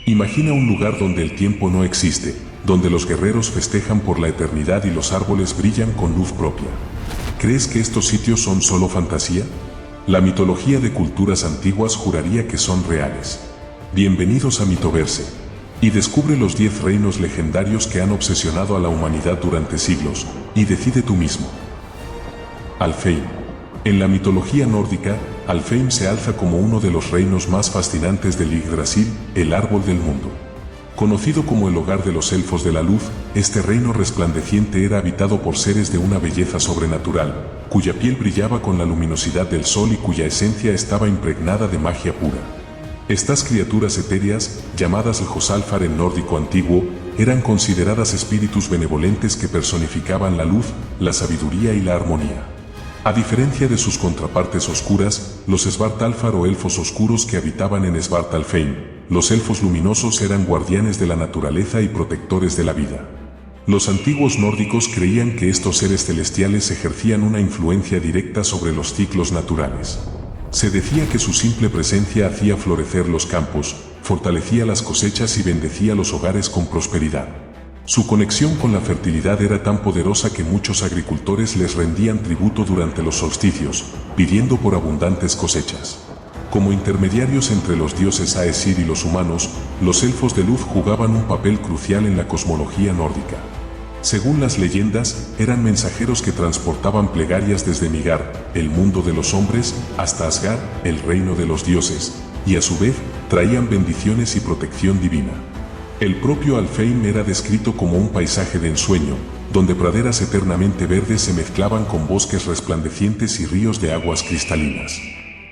Imagina un lugar donde el tiempo no existe, donde los guerreros festejan por la eternidad y los árboles brillan con luz propia. ¿Crees que estos sitios son solo fantasía? La mitología de culturas antiguas juraría que son reales. Bienvenidos a Mitoverse. Y descubre los 10 reinos legendarios que han obsesionado a la humanidad durante siglos, y decide tú mismo. Alfheim. En la mitología nórdica, Alfheim se alza como uno de los reinos más fascinantes del Yggdrasil, el árbol del mundo. Conocido como el hogar de los elfos de la luz, este reino resplandeciente era habitado por seres de una belleza sobrenatural, cuya piel brillaba con la luminosidad del sol y cuya esencia estaba impregnada de magia pura. Estas criaturas etéreas, llamadas Ljosalfar en nórdico antiguo, eran consideradas espíritus benevolentes que personificaban la luz, la sabiduría y la armonía. A diferencia de sus contrapartes oscuras, los Svartalfar o elfos oscuros que habitaban en Svartalfheim, los elfos luminosos eran guardianes de la naturaleza y protectores de la vida. Los antiguos nórdicos creían que estos seres celestiales ejercían una influencia directa sobre los ciclos naturales. Se decía que su simple presencia hacía florecer los campos, fortalecía las cosechas y bendecía los hogares con prosperidad. Su conexión con la fertilidad era tan poderosa que muchos agricultores les rendían tributo durante los solsticios, pidiendo por abundantes cosechas. Como intermediarios entre los dioses Aesir y los humanos, los elfos de luz jugaban un papel crucial en la cosmología nórdica. Según las leyendas, eran mensajeros que transportaban plegarias desde Midgard, el mundo de los hombres, hasta Asgard, el reino de los dioses, y a su vez, traían bendiciones y protección divina. El propio Alfheim era descrito como un paisaje de ensueño, donde praderas eternamente verdes se mezclaban con bosques resplandecientes y ríos de aguas cristalinas.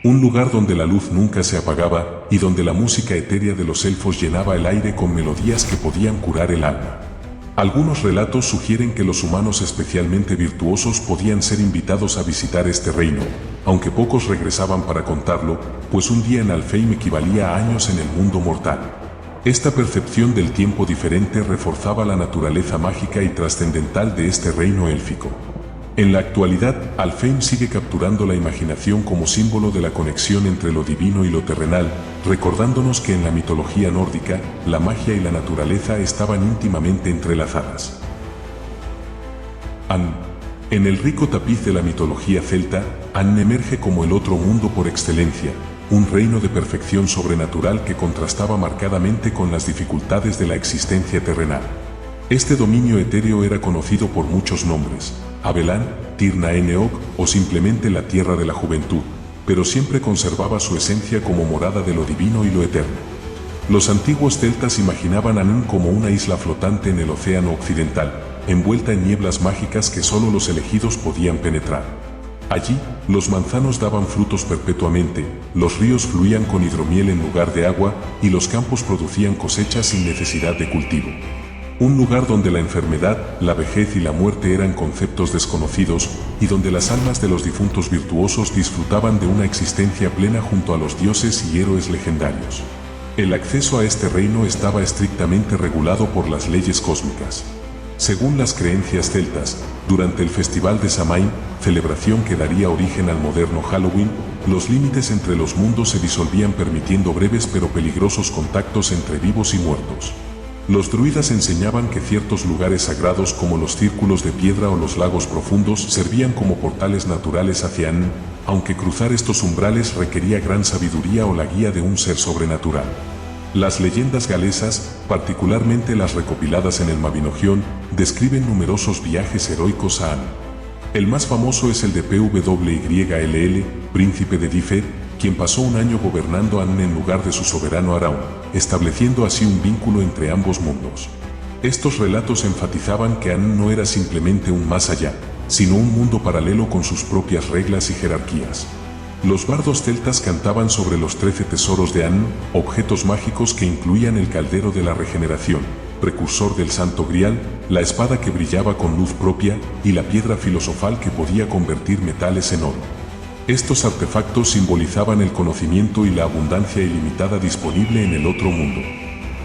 Un lugar donde la luz nunca se apagaba y donde la música etérea de los elfos llenaba el aire con melodías que podían curar el alma. Algunos relatos sugieren que los humanos especialmente virtuosos podían ser invitados a visitar este reino, aunque pocos regresaban para contarlo, pues un día en Alfheim equivalía a años en el mundo mortal. Esta percepción del tiempo diferente reforzaba la naturaleza mágica y trascendental de este reino élfico. En la actualidad, Alfheim sigue capturando la imaginación como símbolo de la conexión entre lo divino y lo terrenal, recordándonos que en la mitología nórdica, la magia y la naturaleza estaban íntimamente entrelazadas. An. En el rico tapiz de la mitología celta, An emerge como el otro mundo por excelencia, un reino de perfección sobrenatural que contrastaba marcadamente con las dificultades de la existencia terrenal. Este dominio etéreo era conocido por muchos nombres: Abelan, Tir-na-Eneog o simplemente la Tierra de la Juventud, pero siempre conservaba su esencia como morada de lo divino y lo eterno. Los antiguos celtas imaginaban Anún como una isla flotante en el océano occidental, envuelta en nieblas mágicas que solo los elegidos podían penetrar. Allí, los manzanos daban frutos perpetuamente, los ríos fluían con hidromiel en lugar de agua y los campos producían cosechas sin necesidad de cultivo. Un lugar donde la enfermedad, la vejez y la muerte eran conceptos desconocidos y donde las almas de los difuntos virtuosos disfrutaban de una existencia plena junto a los dioses y héroes legendarios. El acceso a este reino estaba estrictamente regulado por las leyes cósmicas. Según las creencias celtas, durante el Festival de Samhain, celebración que daría origen al moderno Halloween, los límites entre los mundos se disolvían permitiendo breves pero peligrosos contactos entre vivos y muertos. Los druidas enseñaban que ciertos lugares sagrados como los círculos de piedra o los lagos profundos servían como portales naturales hacia An, aunque cruzar estos umbrales requería gran sabiduría o la guía de un ser sobrenatural. Las leyendas galesas, particularmente las recopiladas en el Mabinogion, describen numerosos viajes heroicos a An. El más famoso es el de Pwyll, príncipe de Dyfed, quien pasó un año gobernando An en lugar de su soberano Araun, estableciendo así un vínculo entre ambos mundos. Estos relatos enfatizaban que An no era simplemente un más allá, sino un mundo paralelo con sus propias reglas y jerarquías. Los bardos celtas cantaban sobre los 13 tesoros de An, objetos mágicos que incluían el caldero de la regeneración, precursor del Santo Grial, la espada que brillaba con luz propia y la piedra filosofal que podía convertir metales en oro. Estos artefactos simbolizaban el conocimiento y la abundancia ilimitada disponible en el otro mundo.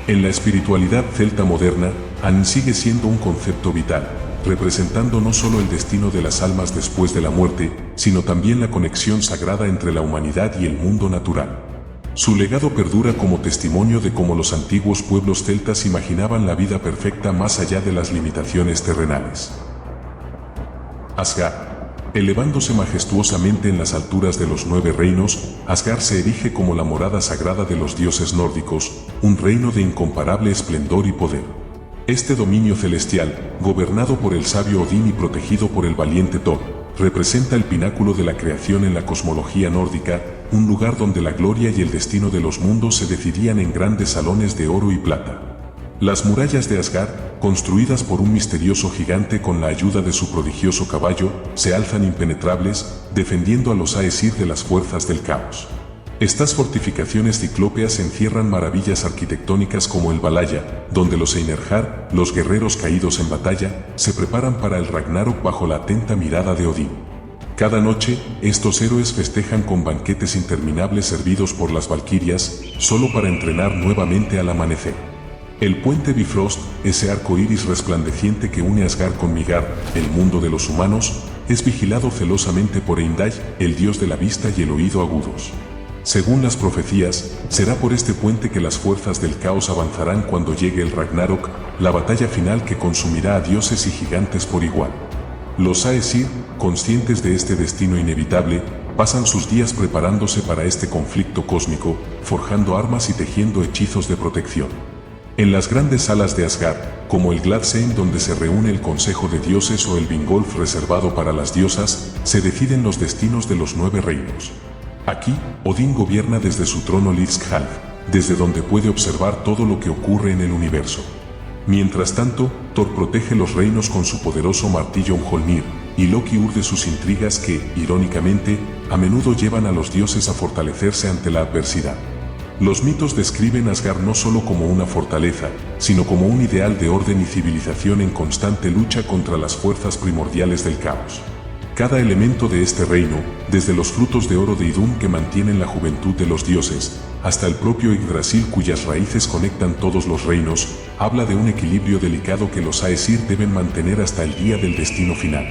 En la espiritualidad celta moderna, An sigue siendo un concepto vital, representando no solo el destino de las almas después de la muerte, sino también la conexión sagrada entre la humanidad y el mundo natural. Su legado perdura como testimonio de cómo los antiguos pueblos celtas imaginaban la vida perfecta más allá de las limitaciones terrenales. Asgard. Elevándose majestuosamente en las alturas de los 9 reinos, Asgard se erige como la morada sagrada de los dioses nórdicos, un reino de incomparable esplendor y poder. Este dominio celestial, gobernado por el sabio Odín y protegido por el valiente Thor, representa el pináculo de la creación en la cosmología nórdica, un lugar donde la gloria y el destino de los mundos se decidían en grandes salones de oro y plata. Las murallas de Asgard, construidas por un misterioso gigante con la ayuda de su prodigioso caballo, se alzan impenetrables, defendiendo a los Aesir de las fuerzas del caos. Estas fortificaciones ciclópeas encierran maravillas arquitectónicas como el Valhalla, donde los Einherjar, los guerreros caídos en batalla, se preparan para el Ragnarok bajo la atenta mirada de Odín. Cada noche, estos héroes festejan con banquetes interminables servidos por las valquirias, solo para entrenar nuevamente al amanecer. El puente Bifrost, ese arco iris resplandeciente que une Asgard con Midgard, el mundo de los humanos, es vigilado celosamente por Heimdall, el dios de la vista y el oído agudos. Según las profecías, será por este puente que las fuerzas del caos avanzarán cuando llegue el Ragnarok, la batalla final que consumirá a dioses y gigantes por igual. Los Aesir, conscientes de este destino inevitable, pasan sus días preparándose para este conflicto cósmico, forjando armas y tejiendo hechizos de protección. En las grandes salas de Asgard, como el Gladsheim donde se reúne el Consejo de Dioses o el Vingolf reservado para las diosas, se deciden los destinos de los 9 reinos. Aquí, Odín gobierna desde su trono Lifshalf, desde donde puede observar todo lo que ocurre en el universo. Mientras tanto, Thor protege los reinos con su poderoso martillo Mjolnir, y Loki urde sus intrigas que, irónicamente, a menudo llevan a los dioses a fortalecerse ante la adversidad. Los mitos describen Asgard no solo como una fortaleza, sino como un ideal de orden y civilización en constante lucha contra las fuerzas primordiales del caos. Cada elemento de este reino, desde los frutos de oro de Idun que mantienen la juventud de los dioses, hasta el propio Yggdrasil cuyas raíces conectan todos los reinos, habla de un equilibrio delicado que los Aesir deben mantener hasta el día del destino final.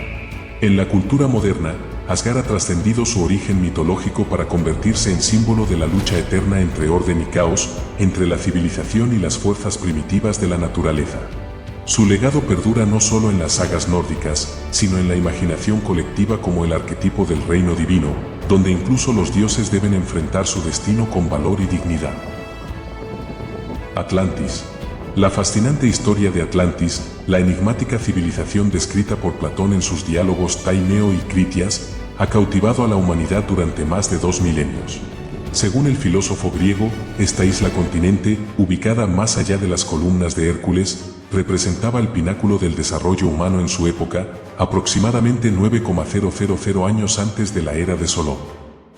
En la cultura moderna, Asgard ha trascendido su origen mitológico para convertirse en símbolo de la lucha eterna entre orden y caos, entre la civilización y las fuerzas primitivas de la naturaleza. Su legado perdura no solo en las sagas nórdicas, sino en la imaginación colectiva como el arquetipo del reino divino, donde incluso los dioses deben enfrentar su destino con valor y dignidad. Atlantis. La fascinante historia de Atlantis, la enigmática civilización descrita por Platón en sus diálogos Taimeo y Critias, ha cautivado a la humanidad durante más de 2 milenios. Según el filósofo griego, esta isla continente, ubicada más allá de las columnas de Hércules, representaba el pináculo del desarrollo humano en su época, aproximadamente 9,000 años antes de la era de Solón.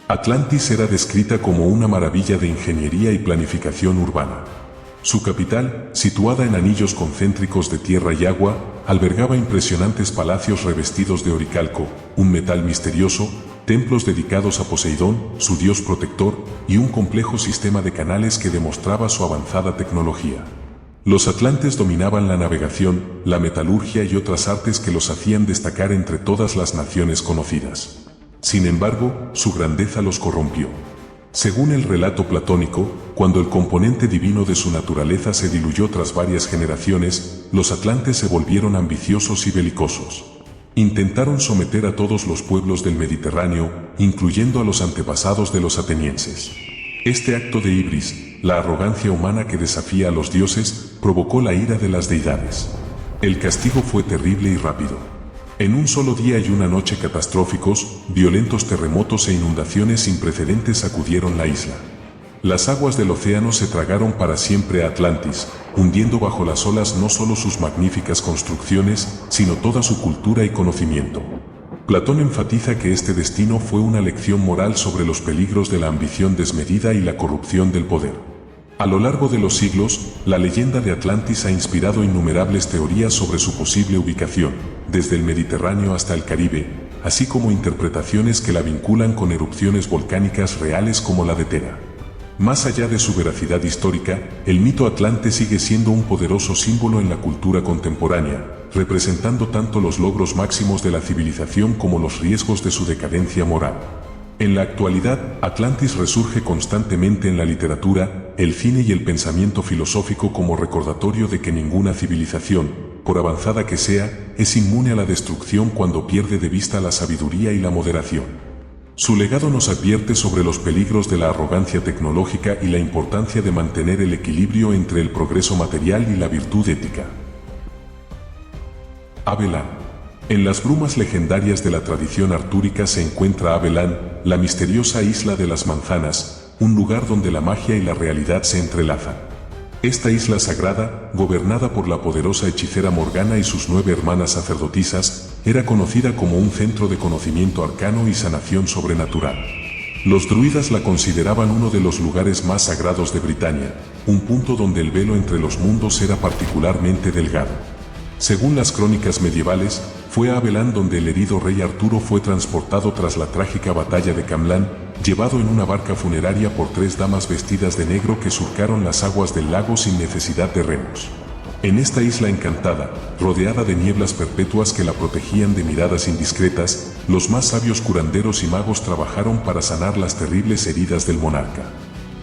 Atlantis era descrita como una maravilla de ingeniería y planificación urbana. Su capital, situada en anillos concéntricos de tierra y agua, albergaba impresionantes palacios revestidos de oricalco, un metal misterioso, templos dedicados a Poseidón, su dios protector, y un complejo sistema de canales que demostraba su avanzada tecnología. Los atlantes dominaban la navegación, la metalurgia y otras artes que los hacían destacar entre todas las naciones conocidas. Sin embargo, su grandeza los corrompió. Según el relato platónico, cuando el componente divino de su naturaleza se diluyó tras varias generaciones, los atlantes se volvieron ambiciosos y belicosos. Intentaron someter a todos los pueblos del Mediterráneo, incluyendo a los antepasados de los atenienses. Este acto de ibris, la arrogancia humana que desafía a los dioses, provocó la ira de las deidades. El castigo fue terrible y rápido. En un solo día y una noche catastróficos, violentos terremotos e inundaciones sin precedentes sacudieron la isla. Las aguas del océano se tragaron para siempre a Atlantis, hundiendo bajo las olas no solo sus magníficas construcciones, sino toda su cultura y conocimiento. Platón enfatiza que este destino fue una lección moral sobre los peligros de la ambición desmedida y la corrupción del poder. A lo largo de los siglos, la leyenda de Atlantis ha inspirado innumerables teorías sobre su posible ubicación, desde el Mediterráneo hasta el Caribe, así como interpretaciones que la vinculan con erupciones volcánicas reales como la de Tera. Más allá de su veracidad histórica, el mito atlante sigue siendo un poderoso símbolo en la cultura contemporánea, representando tanto los logros máximos de la civilización como los riesgos de su decadencia moral. En la actualidad, Atlantis resurge constantemente en la literatura, el cine y el pensamiento filosófico como recordatorio de que ninguna civilización, por avanzada que sea, es inmune a la destrucción cuando pierde de vista la sabiduría y la moderación. Su legado nos advierte sobre los peligros de la arrogancia tecnológica y la importancia de mantener el equilibrio entre el progreso material y la virtud ética. Abelan. En las brumas legendarias de la tradición artúrica se encuentra Abelan, la misteriosa isla de las manzanas, un lugar donde la magia y la realidad se entrelazan. Esta isla sagrada, gobernada por la poderosa hechicera Morgana y sus 9 hermanas sacerdotisas, era conocida como un centro de conocimiento arcano y sanación sobrenatural. Los druidas la consideraban uno de los lugares más sagrados de Britania, un punto donde el velo entre los mundos era particularmente delgado. Según las crónicas medievales, fue a Abelan donde el herido rey Arturo fue transportado tras la trágica batalla de Camlan, llevado en una barca funeraria por 3 damas vestidas de negro que surcaron las aguas del lago sin necesidad de remos. En esta isla encantada, rodeada de nieblas perpetuas que la protegían de miradas indiscretas, los más sabios curanderos y magos trabajaron para sanar las terribles heridas del monarca.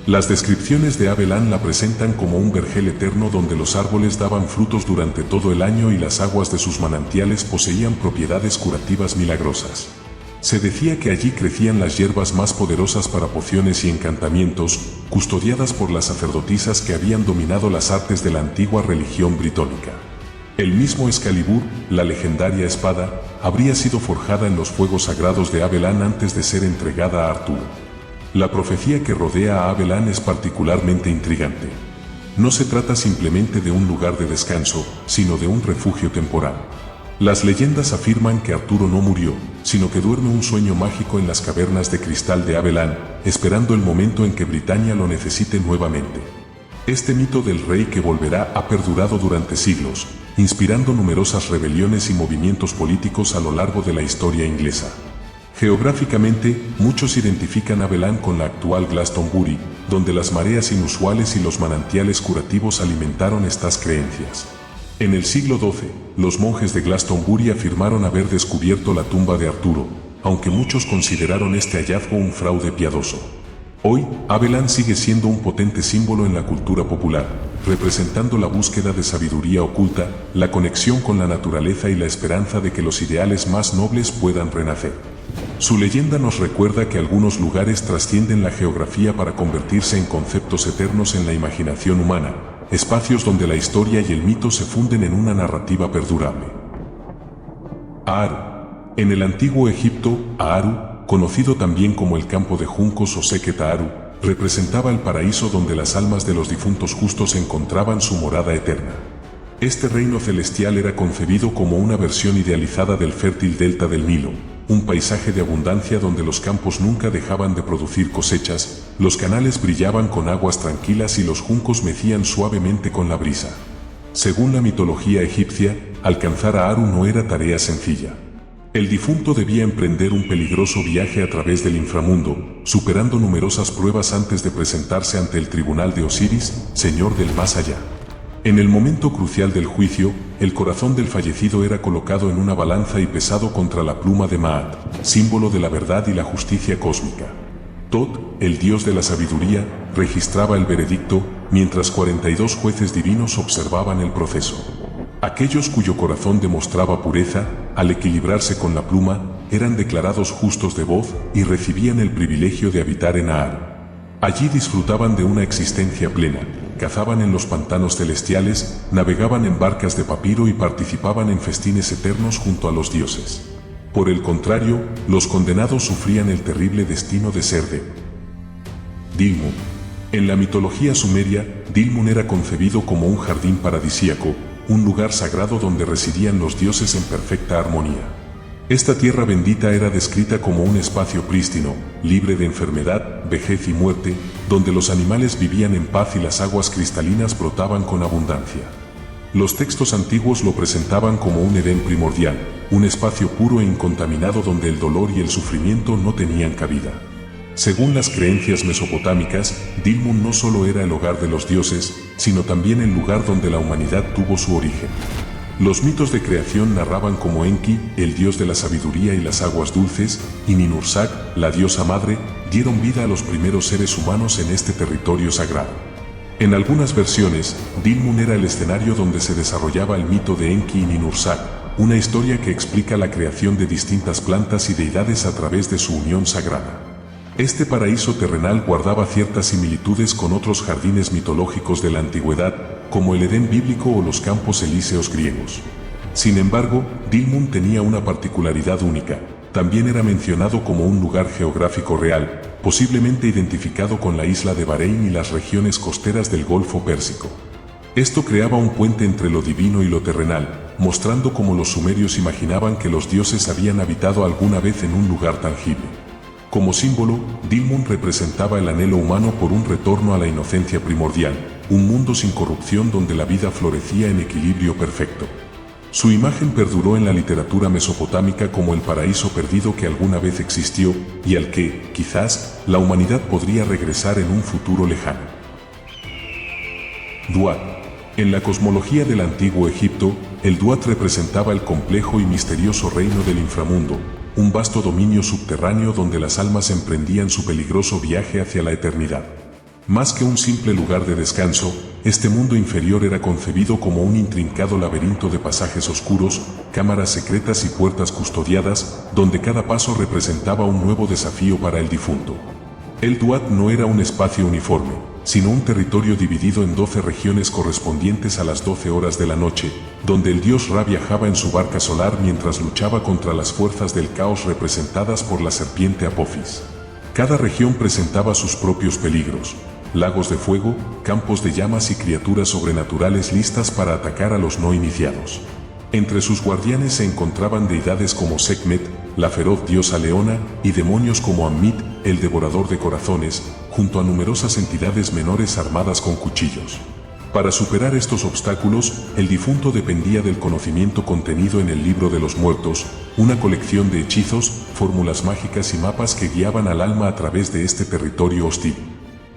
Las descripciones de Abelan la presentan como un vergel eterno donde los árboles daban frutos durante todo el año y las aguas de sus manantiales poseían propiedades curativas milagrosas. Se decía que allí crecían las hierbas más poderosas para pociones y encantamientos, custodiadas por las sacerdotisas que habían dominado las artes de la antigua religión britónica. El mismo Excalibur, la legendaria espada, habría sido forjada en los fuegos sagrados de Abelan antes de ser entregada a Arturo. La profecía que rodea a Abelan es particularmente intrigante. No se trata simplemente de un lugar de descanso, sino de un refugio temporal. Las leyendas afirman que Arturo no murió, sino que duerme un sueño mágico en las cavernas de cristal de Abelan, esperando el momento en que Britania lo necesite nuevamente. Este mito del rey que volverá ha perdurado durante siglos, inspirando numerosas rebeliones y movimientos políticos a lo largo de la historia inglesa. Geográficamente, muchos identifican Abelan con la actual Glastonbury, donde las mareas inusuales y los manantiales curativos alimentaron estas creencias. En el siglo XII, los monjes de Glastonbury afirmaron haber descubierto la tumba de Arturo, aunque muchos consideraron este hallazgo un fraude piadoso. Hoy, Abelan sigue siendo un potente símbolo en la cultura popular, representando la búsqueda de sabiduría oculta, la conexión con la naturaleza y la esperanza de que los ideales más nobles puedan renacer. Su leyenda nos recuerda que algunos lugares trascienden la geografía para convertirse en conceptos eternos en la imaginación humana, espacios donde la historia y el mito se funden en una narrativa perdurable. Aaru. En el antiguo Egipto, Aaru, conocido también como el campo de juncos o Sekhet Aaru, representaba el paraíso donde las almas de los difuntos justos encontraban su morada eterna. Este reino celestial era concebido como una versión idealizada del fértil delta del Nilo, un paisaje de abundancia donde los campos nunca dejaban de producir cosechas, los canales brillaban con aguas tranquilas y los juncos mecían suavemente con la brisa. Según la mitología egipcia, alcanzar a Aaru no era tarea sencilla. El difunto debía emprender un peligroso viaje a través del inframundo, superando numerosas pruebas antes de presentarse ante el tribunal de Osiris, señor del más allá. En el momento crucial del juicio, el corazón del fallecido era colocado en una balanza y pesado contra la pluma de Maat, símbolo de la verdad y la justicia cósmica. Tot, el dios de la sabiduría, registraba el veredicto, mientras 42 jueces divinos observaban el proceso. Aquellos cuyo corazón demostraba pureza, al equilibrarse con la pluma, eran declarados justos de voz y recibían el privilegio de habitar en Aaru. Allí disfrutaban de una existencia plena, cazaban en los pantanos celestiales, navegaban en barcas de papiro y participaban en festines eternos junto a los dioses. Por el contrario, los condenados sufrían el terrible destino de ser de Dilmun. En la mitología sumeria, Dilmun era concebido como un jardín paradisíaco, un lugar sagrado donde residían los dioses en perfecta armonía. Esta tierra bendita era descrita como un espacio prístino, libre de enfermedad, vejez y muerte, donde los animales vivían en paz y las aguas cristalinas brotaban con abundancia. Los textos antiguos lo presentaban como un Edén primordial, un espacio puro e incontaminado donde el dolor y el sufrimiento no tenían cabida. Según las creencias mesopotámicas, Dilmun no solo era el hogar de los dioses, sino también el lugar donde la humanidad tuvo su origen. Los mitos de creación narraban cómo Enki, el dios de la sabiduría y las aguas dulces, y Ninhursag, la diosa madre, dieron vida a los primeros seres humanos en este territorio sagrado. En algunas versiones, Dilmun era el escenario donde se desarrollaba el mito de Enki y Ninhursag, una historia que explica la creación de distintas plantas y deidades a través de su unión sagrada. Este paraíso terrenal guardaba ciertas similitudes con otros jardines mitológicos de la antigüedad, como el Edén bíblico o los campos elíseos griegos. Sin embargo, Dilmun tenía una particularidad única. También era mencionado como un lugar geográfico real, posiblemente identificado con la isla de Bahrein y las regiones costeras del Golfo Pérsico. Esto creaba un puente entre lo divino y lo terrenal, mostrando cómo los sumerios imaginaban que los dioses habían habitado alguna vez en un lugar tangible. Como símbolo, Dilmun representaba el anhelo humano por un retorno a la inocencia primordial, un mundo sin corrupción donde la vida florecía en equilibrio perfecto. Su imagen perduró en la literatura mesopotámica como el paraíso perdido que alguna vez existió y al que, quizás, la humanidad podría regresar en un futuro lejano. Duat. En la cosmología del antiguo Egipto, el Duat representaba el complejo y misterioso reino del inframundo, un vasto dominio subterráneo donde las almas emprendían su peligroso viaje hacia la eternidad. Más que un simple lugar de descanso, este mundo inferior era concebido como un intrincado laberinto de pasajes oscuros, cámaras secretas y puertas custodiadas, donde cada paso representaba un nuevo desafío para el difunto. El Duat no era un espacio uniforme, sino un territorio dividido en 12 regiones correspondientes a las 12 horas de la noche, donde el dios Ra viajaba en su barca solar mientras luchaba contra las fuerzas del caos representadas por la serpiente Apophis. Cada región presentaba sus propios peligros, lagos de fuego, campos de llamas y criaturas sobrenaturales listas para atacar a los no iniciados. Entre sus guardianes se encontraban deidades como Sekhmet, la feroz diosa leona, y demonios como Ammit, el devorador de corazones, junto a numerosas entidades menores armadas con cuchillos. Para superar estos obstáculos, el difunto dependía del conocimiento contenido en el Libro de los Muertos, una colección de hechizos, fórmulas mágicas y mapas que guiaban al alma a través de este territorio hostil.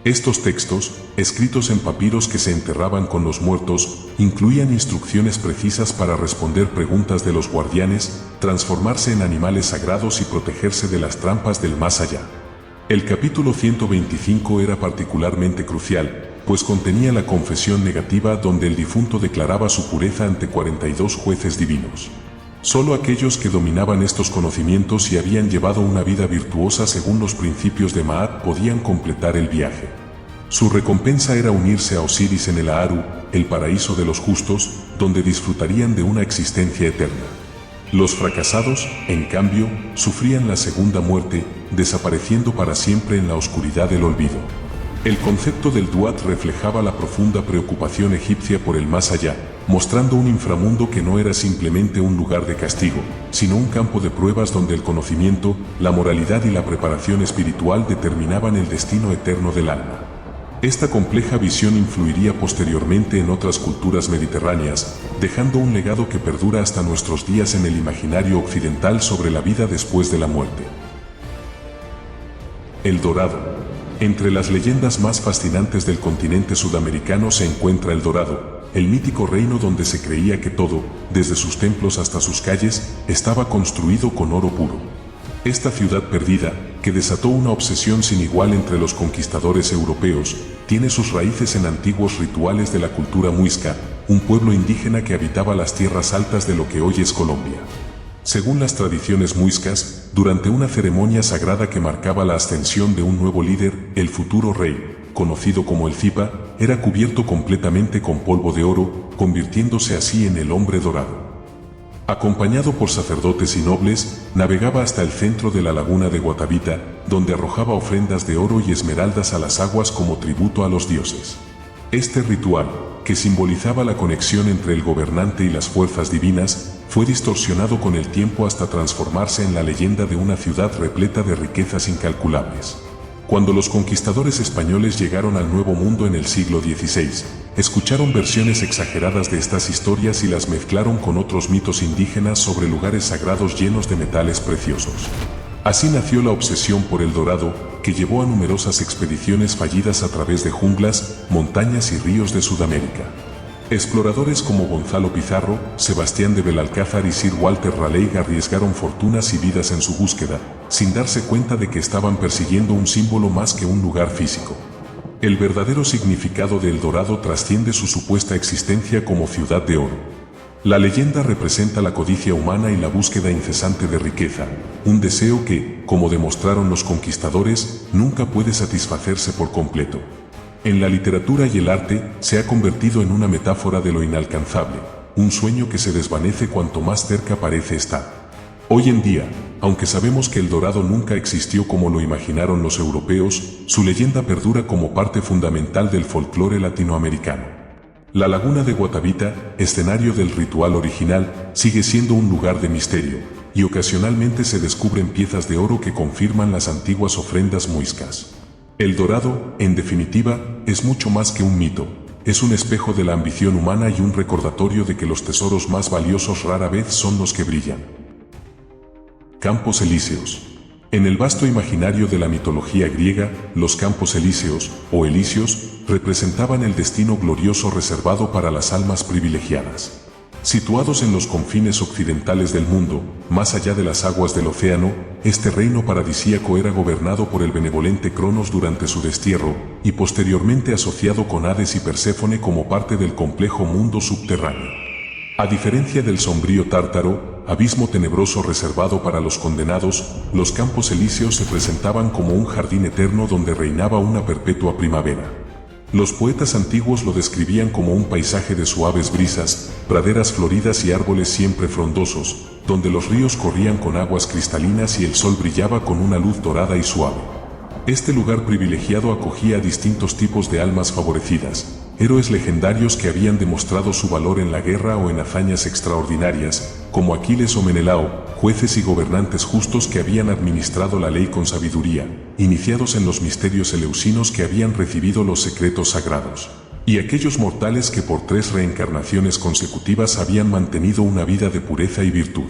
Estos textos, escritos en papiros que se enterraban con los muertos, incluían instrucciones precisas para responder preguntas de los guardianes, transformarse en animales sagrados y protegerse de las trampas del más allá. El capítulo 125 era particularmente crucial, pues contenía la confesión negativa donde el difunto declaraba su pureza ante 42 jueces divinos. Solo aquellos que dominaban estos conocimientos y habían llevado una vida virtuosa según los principios de Ma'at podían completar el viaje. Su recompensa era unirse a Osiris en el Aaru, el paraíso de los justos, donde disfrutarían de una existencia eterna. Los fracasados, en cambio, sufrían la segunda muerte, desapareciendo para siempre en la oscuridad del olvido. El concepto del Duat reflejaba la profunda preocupación egipcia por el más allá, mostrando un inframundo que no era simplemente un lugar de castigo, sino un campo de pruebas donde el conocimiento, la moralidad y la preparación espiritual determinaban el destino eterno del alma. Esta compleja visión influiría posteriormente en otras culturas mediterráneas, dejando un legado que perdura hasta nuestros días en el imaginario occidental sobre la vida después de la muerte. El Dorado. Entre las leyendas más fascinantes del continente sudamericano se encuentra El Dorado, el mítico reino donde se creía que todo, desde sus templos hasta sus calles, estaba construido con oro puro. Esta ciudad perdida, que desató una obsesión sin igual entre los conquistadores europeos, tiene sus raíces en antiguos rituales de la cultura muisca, un pueblo indígena que habitaba las tierras altas de lo que hoy es Colombia. Según las tradiciones muiscas, durante una ceremonia sagrada que marcaba la ascensión de un nuevo líder, el futuro rey, conocido como el Zipa, era cubierto completamente con polvo de oro, convirtiéndose así en el hombre dorado. Acompañado por sacerdotes y nobles, navegaba hasta el centro de la laguna de Guatavita, donde arrojaba ofrendas de oro y esmeraldas a las aguas como tributo a los dioses. Este ritual, que simbolizaba la conexión entre el gobernante y las fuerzas divinas, fue distorsionado con el tiempo hasta transformarse en la leyenda de una ciudad repleta de riquezas incalculables. Cuando los conquistadores españoles llegaron al Nuevo Mundo en el siglo XVI, escucharon versiones exageradas de estas historias y las mezclaron con otros mitos indígenas sobre lugares sagrados llenos de metales preciosos. Así nació la obsesión por el dorado, que llevó a numerosas expediciones fallidas a través de junglas, montañas y ríos de Sudamérica. Exploradores como Gonzalo Pizarro, Sebastián de Belalcázar y Sir Walter Raleigh arriesgaron fortunas y vidas en su búsqueda, sin darse cuenta de que estaban persiguiendo un símbolo más que un lugar físico. El verdadero significado de El Dorado trasciende su supuesta existencia como ciudad de oro. La leyenda representa la codicia humana y la búsqueda incesante de riqueza, un deseo que, como demostraron los conquistadores, nunca puede satisfacerse por completo. En la literatura y el arte se ha convertido en una metáfora de lo inalcanzable, un sueño que se desvanece cuanto más cerca parece estar. Hoy en día, aunque sabemos que El Dorado nunca existió como lo imaginaron los europeos, su leyenda perdura como parte fundamental del folclore latinoamericano. La laguna de Guatavita, escenario del ritual original, sigue siendo un lugar de misterio, y ocasionalmente se descubren piezas de oro que confirman las antiguas ofrendas muiscas. El Dorado, en definitiva, es mucho más que un mito, es un espejo de la ambición humana y un recordatorio de que los tesoros más valiosos rara vez son los que brillan. Campos Elíseos. En el vasto imaginario de la mitología griega, los Campos Elíseos, o Elíseos, representaban el destino glorioso reservado para las almas privilegiadas. Situados en los confines occidentales del mundo, más allá de las aguas del océano, este reino paradisíaco era gobernado por el benevolente Cronos durante su destierro, y posteriormente asociado con Hades y Perséfone como parte del complejo mundo subterráneo. A diferencia del sombrío Tártaro, abismo tenebroso reservado para los condenados, los Campos Elíseos se presentaban como un jardín eterno donde reinaba una perpetua primavera. Los poetas antiguos lo describían como un paisaje de suaves brisas, praderas floridas y árboles siempre frondosos, donde los ríos corrían con aguas cristalinas y el sol brillaba con una luz dorada y suave. Este lugar privilegiado acogía a distintos tipos de almas favorecidas, héroes legendarios que habían demostrado su valor en la guerra o en hazañas extraordinarias, como Aquiles o Menelao, jueces y gobernantes justos que habían administrado la ley con sabiduría, iniciados en los misterios eleusinos que habían recibido los secretos sagrados, y aquellos mortales que por 3 reencarnaciones consecutivas habían mantenido una vida de pureza y virtud.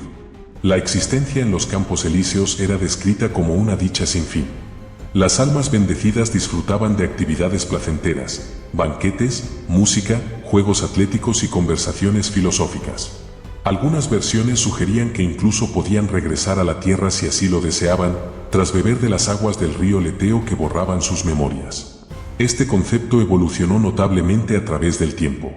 La existencia en los Campos Elíseos era descrita como una dicha sin fin. Las almas bendecidas disfrutaban de actividades placenteras, banquetes, música, juegos atléticos y conversaciones filosóficas. Algunas versiones sugerían que incluso podían regresar a la tierra si así lo deseaban, tras beber de las aguas del río Leteo que borraban sus memorias. Este concepto evolucionó notablemente a través del tiempo.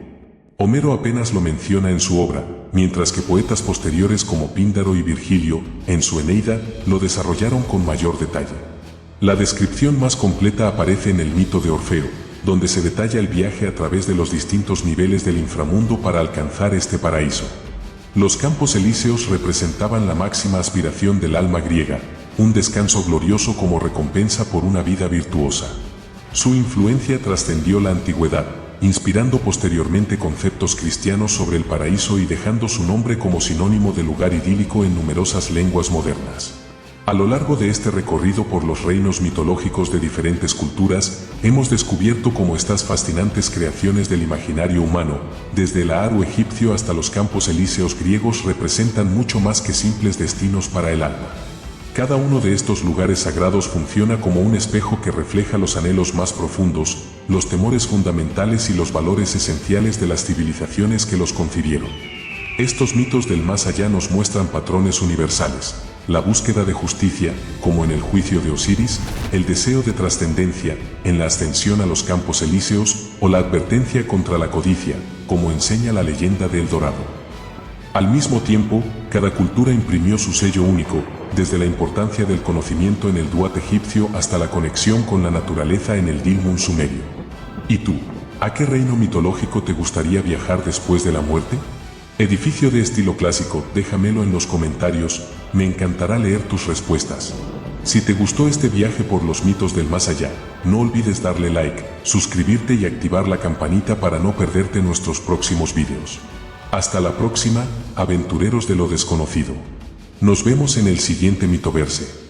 Homero apenas lo menciona en su obra, mientras que poetas posteriores como Píndaro y Virgilio, en su Eneida, lo desarrollaron con mayor detalle. La descripción más completa aparece en el mito de Orfeo, donde se detalla el viaje a través de los distintos niveles del inframundo para alcanzar este paraíso. Los Campos Elíseos representaban la máxima aspiración del alma griega, un descanso glorioso como recompensa por una vida virtuosa. Su influencia trascendió la antigüedad, inspirando posteriormente conceptos cristianos sobre el paraíso y dejando su nombre como sinónimo de lugar idílico en numerosas lenguas modernas. A lo largo de este recorrido por los reinos mitológicos de diferentes culturas, hemos descubierto cómo estas fascinantes creaciones del imaginario humano, desde el Aru egipcio hasta los Campos Elíseos griegos, representan mucho más que simples destinos para el alma. Cada uno de estos lugares sagrados funciona como un espejo que refleja los anhelos más profundos, los temores fundamentales y los valores esenciales de las civilizaciones que los concibieron. Estos mitos del más allá nos muestran patrones universales. La búsqueda de justicia, como en el juicio de Osiris, el deseo de trascendencia, en la ascensión a los Campos Elíseos, o la advertencia contra la codicia, como enseña la leyenda de El Dorado. Al mismo tiempo, cada cultura imprimió su sello único, desde la importancia del conocimiento en el Duat egipcio hasta la conexión con la naturaleza en el Dilmun sumerio. ¿Y tú? ¿A qué reino mitológico te gustaría viajar después de la muerte? Edificio de estilo clásico, déjamelo en los comentarios, me encantará leer tus respuestas. Si te gustó este viaje por los mitos del más allá, no olvides darle like, suscribirte y activar la campanita para no perderte nuestros próximos vídeos. Hasta la próxima, aventureros de lo desconocido. Nos vemos en el siguiente Mitoverse.